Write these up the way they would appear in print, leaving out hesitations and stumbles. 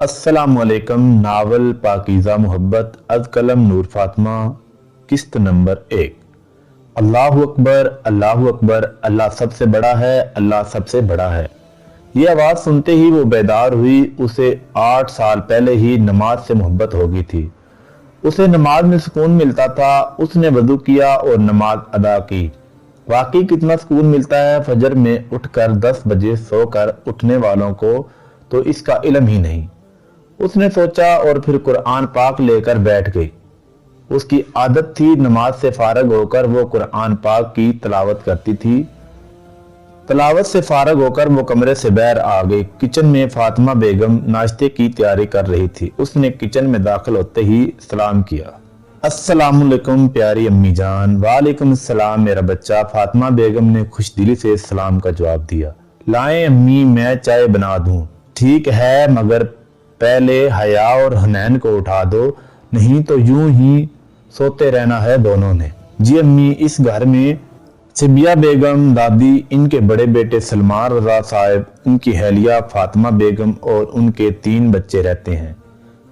अस्सलामुअलैकुम। नावल पाकीज़ा मोहब्बत अज़ कलम नूर फातिमा, किस्त नंबर 1। अल्लाहु अकबर, अल्लाहु अकबर, अल्लाह सबसे बड़ा है, अल्लाह सबसे बड़ा है। ये आवाज़ सुनते ही वो बेदार हुई। उसे 8 साल पहले ही नमाज से मोहब्बत हो गई थी। उसे नमाज में सुकून मिलता था। उसने वज़ू किया और नमाज अदा की। वाकई कितना सुकून मिलता है फजर में उठकर 10 बजे सोकर उठने वालों को तो इसका इल्म ही नहीं। उसने सोचा और फिर कुरान पाक लेकर बैठ गई। उसकी आदत थी नमाज से फारग होकर वो कुरान पाक की तलावत करती थी। तलावत से फारग होकर वो कमरे से बाहर आ गई। किचन में फातिमा बेगम नाश्ते की तैयारी कर रही थी। उसने किचन में दाखिल होते ही सलाम किया। अस्सलामुअलैकुम प्यारी अम्मी जान। वालेकुम सलाम मेरा बच्चा। फातिमा बेगम ने खुशदिली से सलाम का जवाब दिया। लाएं अम्मी, मैं चाय बना दूं। ठीक है, मगर पहले हया और हुनैन को उठा दो, नहीं तो यूं ही सोते रहना है दोनों ने। जी अम्मी। इस घर में सिबिया बेगम दादी, इनके बड़े बेटे सलमान रजा साहब, उनकी अहलिया फातिमा बेगम और उनके 3 बच्चे रहते हैं।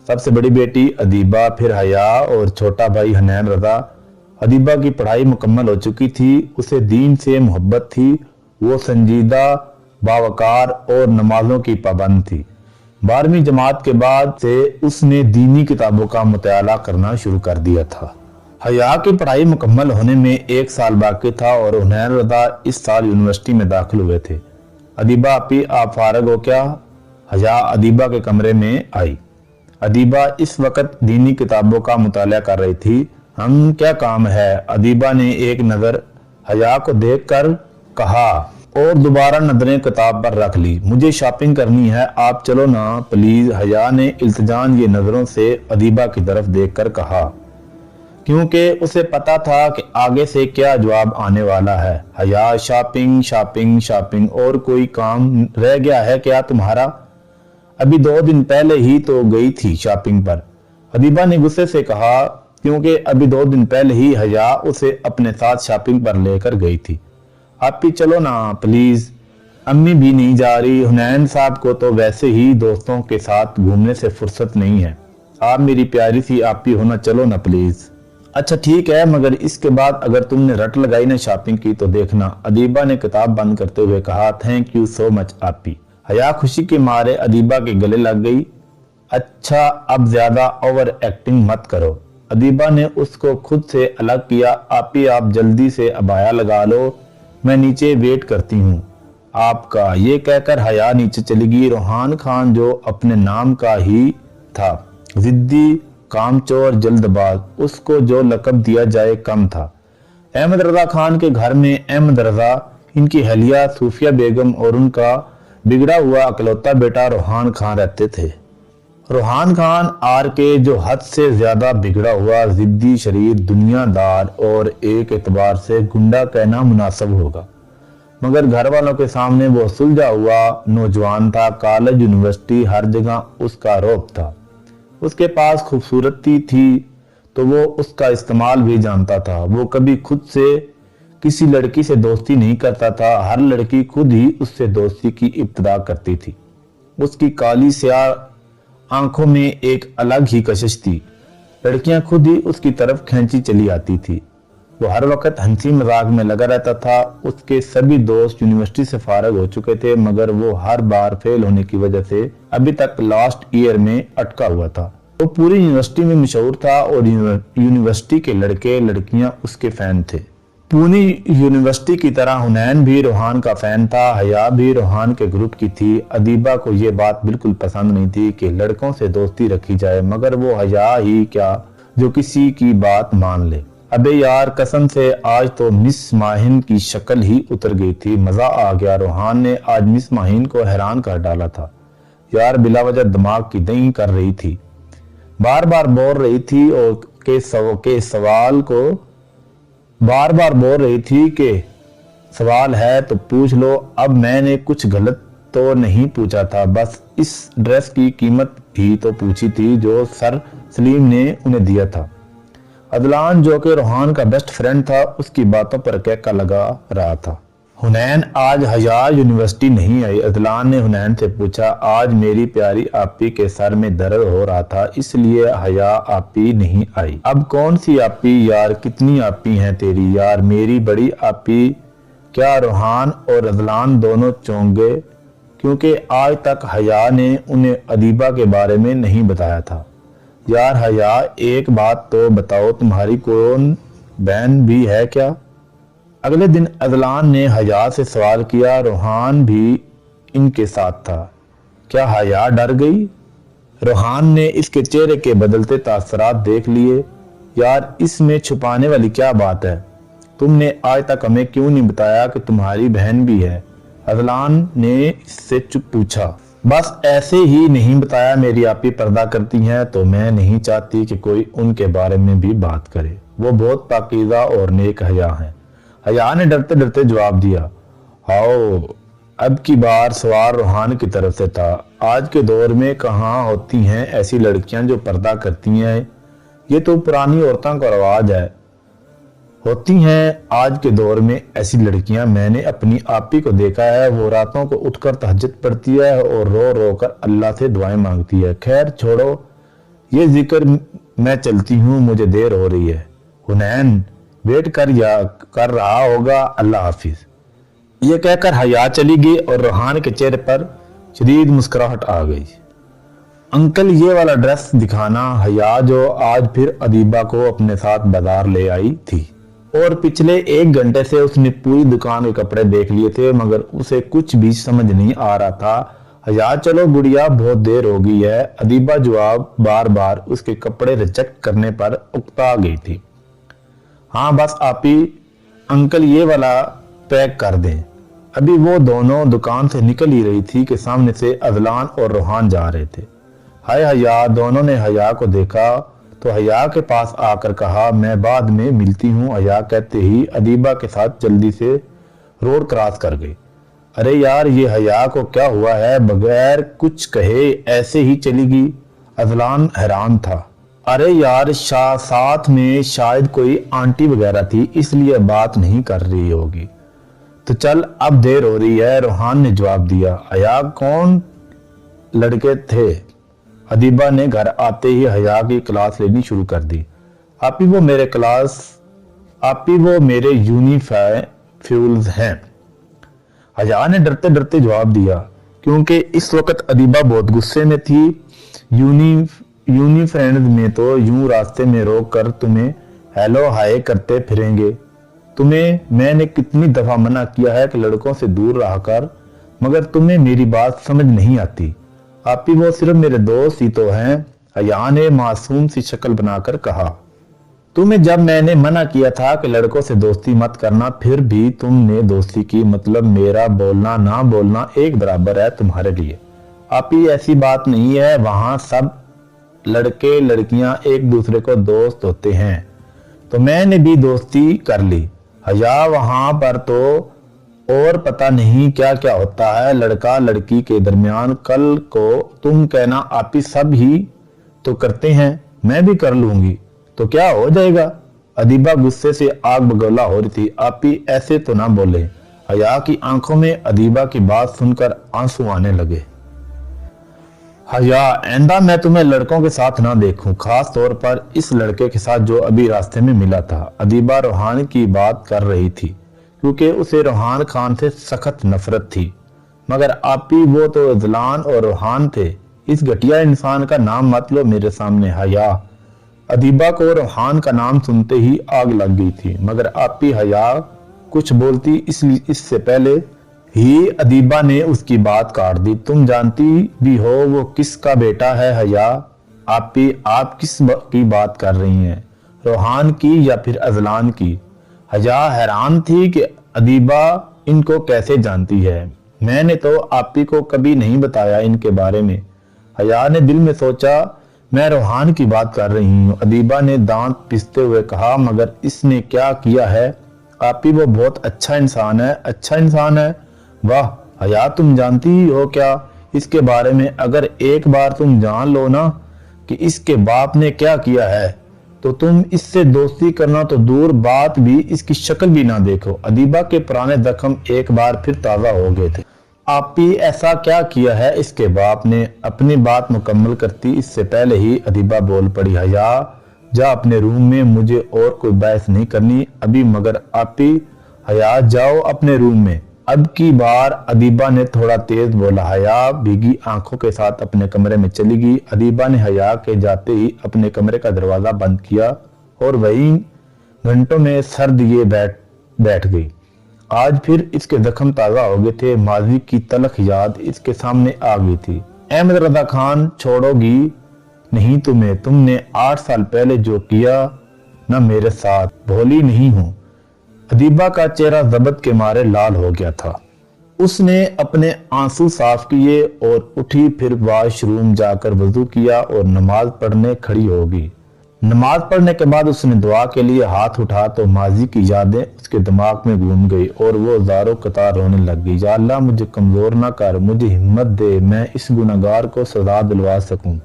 सबसे बड़ी बेटी अदीबा, फिर हया और छोटा भाई हुनैन रजा। अदीबा की पढ़ाई मुकम्मल हो चुकी थी। उसे दीन से मोहब्बत थी। वो संजीदा, बावकार और नमाजों की पाबंद थी। 12वीं जमात के बाद से उसने दीनी किताबों का मुताला करना शुरू कर दिया था। हया की पढ़ाई मुकम्मल होने में 1 साल बाकी था और हुनैन रजा इस साल यूनिवर्सिटी में दाखिल हुए थे। अदीबा आपी, आप फारग हो क्या? हया अदीबा के कमरे में आई। अदीबा इस वक्त दीनी किताबों का मुताला कर रही थी। हम क्या काम है? अदीबा ने एक नज़र हया को देखकर कहा और दोबारा नजरें किताब पर रख ली। मुझे शॉपिंग करनी है, आप चलो ना प्लीज। हया ने इल्तिजान ये नजरों से अदीबा की तरफ देखकर कहा, क्योंकि उसे पता था कि आगे से क्या जवाब आने वाला है। हया, शॉपिंग शॉपिंग शॉपिंग, और कोई काम रह गया है क्या तुम्हारा? अभी 2 दिन पहले ही तो गई थी शॉपिंग पर। अदीबा ने गुस्से से कहा, क्योंकि अभी 2 दिन पहले ही हया उसे अपने साथ शॉपिंग पर लेकर गई थी। आप भी चलो ना प्लीज। अम्मी भी नहीं जा रही। हुनैन साहब को तो वैसे ही दोस्तों के साथ घूमने से फुर्सत नहीं है। आप मेरी प्यारी सी आपी हो ना, चलो ना प्लीज। अच्छा ठीक है, मगर इसके बाद अगर तुमने रट लगाई ना शॉपिंग की तो देखना। अदीबा ने किताब बंद करते हुए कहा। थैंक यू सो मच आपी। हया खुशी के मारे अदीबा के गले लग गई। अच्छा, अब ज्यादा ओवर एक्टिंग मत करो। अदीबा ने उसको खुद से अलग किया। आपी, आप जल्दी से अबाया लगा लो, मैं नीचे वेट करती हूँ आपका। ये कहकर हया नीचे चली गई। रोहान खान, जो अपने नाम का ही था, जिद्दी, कामचोर, जल्दबाज, उसको जो लकब दिया जाए कम था। अहमद रजा खान के घर में अहमद रजा, इनकी अहलिया सूफिया बेगम और उनका बिगड़ा हुआ अकलौता बेटा रोहान खान रहते थे। रोहान खान आर के, जो हद से ज्यादा बिगड़ा हुआ, जिद्दी, शरीर, दुनियादार और एक एतबार से गुंडा कहना मुनासिब होगा, मगर घर वालों के सामने वो सुलझा हुआ नौजवान था। कॉलेज, यूनिवर्सिटी, हर जगह उसका रौब था। उसके पास खूबसूरती थी तो वो उसका इस्तेमाल भी जानता था। वो कभी खुद से किसी लड़की से दोस्ती नहीं करता था। हर लड़की खुद ही उससे दोस्ती की इब्तिदा करती थी। उसकी काली स्याह आंखों में एक अलग ही कशिश थी। लड़कियां खुद ही उसकी तरफ खींची चली आती थी। वो हर वक्त हंसी मजाक में लगा रहता था। उसके सभी दोस्त यूनिवर्सिटी से फारग हो चुके थे, मगर वो हर बार फेल होने की वजह से अभी तक लास्ट ईयर में अटका हुआ था। वो पूरी यूनिवर्सिटी में मशहूर था और यूनिवर्सिटी के लड़के लड़कियां उसके फैन थे। पूरी यूनिवर्सिटी की तरह हुनैन भी रोहान का फैन था। हया भी रोहान के ग्रुप की थी। अदीबा को ये बात बिल्कुल पसंद नहीं थी कि लड़कों से दोस्ती रखी जाए, मगर वो हया ही क्या जो किसी की बात मान ले। अबे यार, कसम से आज तो मिस माहिन की शक्ल ही उतर गई थी। मजा आ गया। रोहान ने आज मिस माहिन को हैरान कर डाला था। यार बिलावजह दिमाग की दही कर रही थी, बार बार बोल रही थी और के सवाल को बार बार बोल रही थी कि सवाल है तो पूछ लो। अब मैंने कुछ गलत तो नहीं पूछा था, बस इस ड्रेस की कीमत ही तो पूछी थी जो सर सलीम ने उन्हें दिया था। अदलान, जो कि रोहान का बेस्ट फ्रेंड था, उसकी बातों पर कहका लगा रहा था। हुनैन आज हया यूनिवर्सिटी नहीं आई। अदलान ने हुनैन से पूछा, आज मेरी प्यारी आपी के सर में दर्द हो रहा था इसलिए हया आपी नहीं आई। अब कौन सी आपी यार, कितनी आपी हैं तेरी यार? मेरी बड़ी आपी। क्या रोहान और अदलान दोनों चौंक गए क्योंकि आज तक हया ने उन्हें अदीबा के बारे में नहीं बताया था। यार हया, एक बात तो बताओ, तुम्हारी कौन बहन भी है क्या? अगले दिन अदलान ने हया से सवाल किया। रोहान भी इनके साथ था। क्या हया डर गई? रोहान ने इसके चेहरे के बदलते तासरात देख लिए। यार इसमें छुपाने वाली क्या बात है? तुमने आज तक हमें क्यों नहीं बताया कि तुम्हारी बहन भी है? अदलान ने इससे चुप पूछा। बस ऐसे ही नहीं बताया, मेरी आपी पर्दा करती हैं तो मैं नहीं चाहती कि कोई उनके बारे में भी बात करे। वो बहुत पाकीज़ा और नेक हया हैं। हया ने डरते डरते जवाब दिया। आओ, अब की बार सवाल रोहान की तरफ से था। आज के दौर में कहाँ होती हैं ऐसी लड़कियां जो पर्दा करती हैं? ये तो पुरानी औरतों का रवाज है। होती हैं आज के दौर में ऐसी लड़कियां। मैंने अपनी आपी को देखा है, वो रातों को उठकर तहज्जुद पढ़ती है और रो रो कर अल्लाह से दुआएं मांगती है। खैर छोड़ो ये जिक्र, मैं चलती हूँ, मुझे देर हो रही है। हुनैन वेट कर रहा होगा, अल्लाह हाफिज। ये कहकर हया चली गई और रोहान के चेहरे पर शदीद मुस्कुराहट आ गई। अंकल ये वाला ड्रेस दिखाना। हया जो आज फिर अदीबा को अपने साथ बाजार ले आई थी और पिछले 1 घंटे से उसने पूरी दुकान के कपड़े देख लिए थे मगर उसे कुछ भी समझ नहीं आ रहा था। हया, चलो गुड़िया बहुत देर हो गई है। अदीबा जवाब बार बार उसके कपड़े रिजेक्ट करने पर उकता गई थी। हाँ बस आपी, अंकल ये वाला पैक कर दें। अभी वो दोनों दुकान से निकल ही रही थी कि सामने से अदलान और रोहान जा रहे थे। हाय हया, दोनों ने हया को देखा तो हया के पास आकर कहा, मैं बाद में मिलती हूँ। हया कहते ही अदीबा के साथ जल्दी से रोड क्रॉस कर गई। अरे यार ये हया को क्या हुआ है, बगैर कुछ कहे ऐसे ही चली गई। अदलान हैरान था। अरे यार साथ में शायद कोई आंटी वगैरह थी इसलिए बात नहीं कर रही होगी। तो चल अब देर हो रही है, रोहान ने जवाब दिया। हया, कौन लड़के थे? अदीबा ने घर आते ही हया की क्लास लेनी शुरू कर दी। आपी वो मेरे यूनिफ्यूल्स हैं। हया ने डरते डरते जवाब दिया क्योंकि इस वक्त अदीबा बहुत गुस्से में थी। यूनिफ्रेंड्स में तो यूं रास्ते में रोक कर तुम्हें हेलो हाय करते फिरेंगे। तुम्हें मैंने कितनी दफा मना किया है कि लड़कों से दूर रहा कर, मगर तुम्हें मेरी बात समझ नहीं आती। आपी वो सिर्फ मेरे दोस्त ही तो हैं। हया ने मासूम सी शक्ल बनाकर कहा। तुम्हें जब मैंने मना किया था कि लड़कों से दोस्ती मत करना फिर भी तुमने दोस्ती की, मतलब मेरा बोलना ना बोलना एक बराबर है तुम्हारे लिए। आपी ऐसी बात नहीं है, वहां सब लड़के लड़कियां एक दूसरे को दोस्त होते हैं तो मैंने भी दोस्ती कर ली। हया, वहां पर तो और पता नहीं क्या क्या होता है लड़का लड़की के दरमियान। कल को तुम कहना आपी सब ही तो करते हैं, मैं भी कर लूंगी तो क्या हो जाएगा? अदीबा गुस्से से आग बगोला हो रही थी। आपी ऐसे तो ना बोले। हया की आंखों में अदीबा की बात सुनकर आंसू आने लगे। हया, आइंदा मैं तुम्हें लड़कों के साथ ना देखूं, खास तौर पर इस लड़के के साथ जो अभी रास्ते में मिला था। अदीबा रोहान की बात कर रही थी क्योंकि उसे रोहान खान से सख्त नफरत थी, मगर आपी वो तो अदलान और रोहान थे। इस घटिया इंसान का नाम मत लो मेरे सामने। हया, अदीबा को रोहान का नाम सुनते ही आग लग गई थी मगर आपी हया कुछ बोलती इससे पहले ही अदीबा ने उसकी बात काट दी। तुम जानती भी हो वो किसका बेटा है हया? आपी, आप किस की बात कर रही हैं, रोहान की या फिर अजलान की? हया हैरान थी कि अदीबा इनको कैसे जानती है। मैंने तो आपी को कभी नहीं बताया इनके बारे में। हया ने दिल में सोचा, मैं रोहान की बात कर रही हूँ। अदीबा ने दांत पिसते हुए कहा, मगर इसने क्या किया है? आपी वो बहुत अच्छा इंसान है। अच्छा इंसान है? वाह हया, तुम जानती हो क्या इसके बारे में? अगर एक बार तुम जान लो ना कि इसके बाप ने क्या किया है तो तुम इससे दोस्ती करना तो दूर बात भी इसकी शक्ल भी ना देखो। अदीबा के पुराने जख्म एक बार फिर ताज़ा हो गए थे। आपी ऐसा क्या किया है? इसके बाप ने अपनी बात मुकम्मल करती इससे पहले ही अदीबा बोल पड़ी, हया जा अपने रूम में, मुझे और कोई बहस नहीं करनी अभी। मगर आपी, हया जाओ अपने रूम में। अब की बार अदीबा ने थोड़ा तेज बोला। हया भीगी आंखों के साथ अपने कमरे में चली गई। अदीबा ने हया के जाते ही अपने कमरे का दरवाजा बंद किया और वहीं घंटों में सर दिए बैठ गई। आज फिर इसके जख्म ताज़ा हो गए थे। माजी की तलख याद इसके सामने आ गई थी। अहमद रजा खान, छोड़ोगी नहीं तुम्हें, तुमने 8 साल पहले जो किया ना मेरे साथ, भोली नहीं हूं। अदीबा का चेहरा ज़बत के मारे लाल हो गया था। उसने अपने आंसू साफ किए और उठी, फिर वॉशरूम जाकर वजू किया और नमाज पढ़ने खड़ी हो गई। नमाज पढ़ने के बाद उसने दुआ के लिए हाथ उठा तो माजी की यादें उसके दिमाग में घूम गई और वो ज़ारो कतार रोने लग गई। या अल्लाह, मुझे कमज़ोर ना कर, मुझे हिम्मत दे, मैं इस गुनहगार को सजा दिलवा सकूं।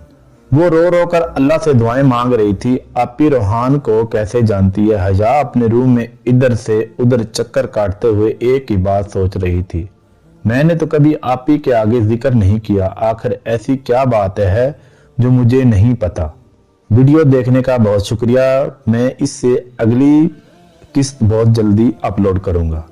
वो रो रो कर अल्लाह से दुआएं मांग रही थी। आपी रोहान को कैसे जानती है? हया अपने रूम में इधर से उधर चक्कर काटते हुए एक ही बात सोच रही थी। मैंने तो कभी आपी के आगे जिक्र नहीं किया, आखिर ऐसी क्या बात है जो मुझे नहीं पता। वीडियो देखने का बहुत शुक्रिया। मैं इससे अगली किस्त बहुत जल्दी अपलोड करूंगा।